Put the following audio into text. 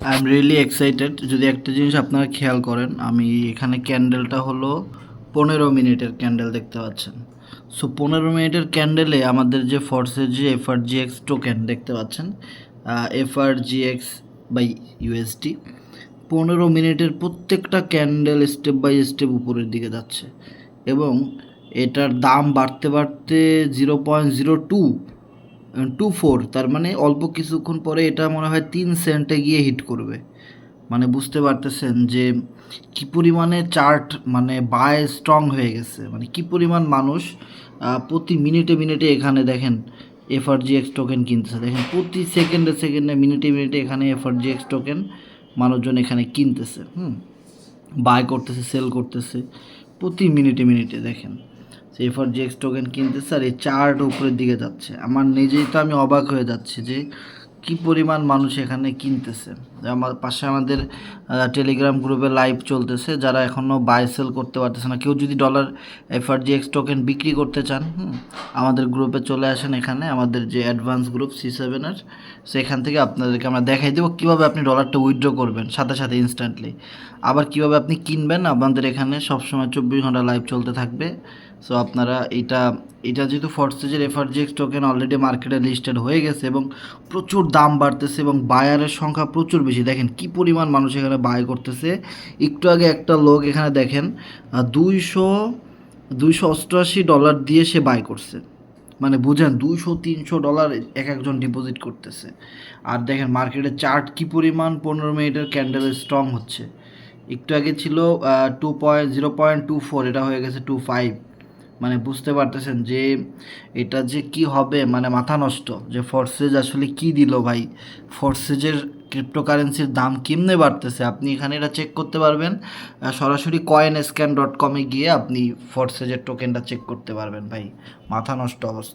I am really excited. যদি একটা জিনিস আপনারা খেয়াল করেন, আমি এখানে ক্যান্ডেলটা হলো 15 মিনিটের ক্যান্ডেল দেখতে পাচ্ছেন। সো 15 মিনিটের ক্যান্ডেলে আমাদের যে ফোর্সের যে এফআরজিএক্স টোকেন দেখতে পাচ্ছেন, এফআরজিএক্স বাই ইউএসডি, 15 মিনিটের প্রত্যেকটা ক্যান্ডেল স্টেপ বাই স্টেপ উপরের দিকে যাচ্ছে এবং এটার দাম বাড়তে বাড়তে 0.0224, তার মানে অল্প কিছুক্ষণ পরে এটা মনে হয় 3 সেন্টে গিয়ে হিট করবে। মানে বুঝতে পারতেছেন যে কি পরিমাণে চার্ট মানে বাই স্ট্রং হয়ে গেছে, মানে কি পরিমাণ মানুষ প্রতি মিনিটে মিনিটে এখানে দেখেন এফআরজিএক্স টোকেন কিনতেছে। দেখেন প্রতি সেকেন্ডে সেকেন্ডে মিনিটে মিনিটে এখানে এফআরজিএক্স টোকেন মানুষজন এখানে কিনতেছে, বাই করতেছে, সেল করতেছে প্রতি মিনিটে মিনিটে। দেখেন এফআরজিএক্স টোকেন কিনতেছে আর এই চার্ট উপরের দিকে যাচ্ছে। আমার নিজেই তো আমি অবাক হয়ে যাচ্ছি যে কি পরিমাণ মানুষ এখানে কিনতেছে। আমার পাশে আমাদের টেলিগ্রাম গ্রুপে লাইভ চলতেছে, যারা এখনও বাই সেল করতে পারতেছে না, কেউ যদি ডলার এফআরজিএক্স টোকেন বিক্রি করতে চান, আমাদের গ্রুপে চলে আসেন। এখানে আমাদের যে অ্যাডভান্স গ্রুপ C7-এর, সেখান থেকে আপনাদেরকে আমরা দেখাই দেবো কীভাবে আপনি ডলারটা উইথড্র করবেন সাথে সাথে ইনস্ট্যান্টলি, আবার কীভাবে আপনি কিনবেন। আমাদের এখানে সবসময় 24 ঘন্টা লাইভ চলতে থাকবে। সো আপনারা এটা যেহেতু ফরসেজের এফআরজিএক্স টোকেন অলরেডি মার্কেটে লিস্টেড হয়ে গেছে এবং প্রচুর দাম বাড়তেছে এবং বায়ারের সংখ্যা প্রচুর বেশি। দেখেন কি পরিমাণ মানুষ এখানে বাই করতেছে। একটু আগে একটা লোক এখানে দেখেন 288 ডলার দিয়ে সে বাই করছে। মানে বুঝেন, $200-300 এক একজন ডিপোজিট করতেছে। আর দেখেন মার্কেটের চার্ট কি পরিমাণ 15 মিনিটের ক্যান্ডেল স্ট্রং হচ্ছে। একটু আগে ছিল 0.24, এটা হয়ে গেছে 25। মানে বুঝতে পারতেছেন যে এটা যে কি হবে, মানে মাথা নষ্ট যে ফরসেজ আসলে কি দিল ভাই। ফরসেজের ক্রিপ্টোকারেন্সির দাম কেমনে বাড়তেছে আপনি এখানে এটা চেক করতে পারবেন। সরাসরি coinscan.com-এ গিয়ে আপনি ফরসেজের টোকেনটা চেক করতে পারবেন ভাই। মাথা নষ্ট অবস্থা।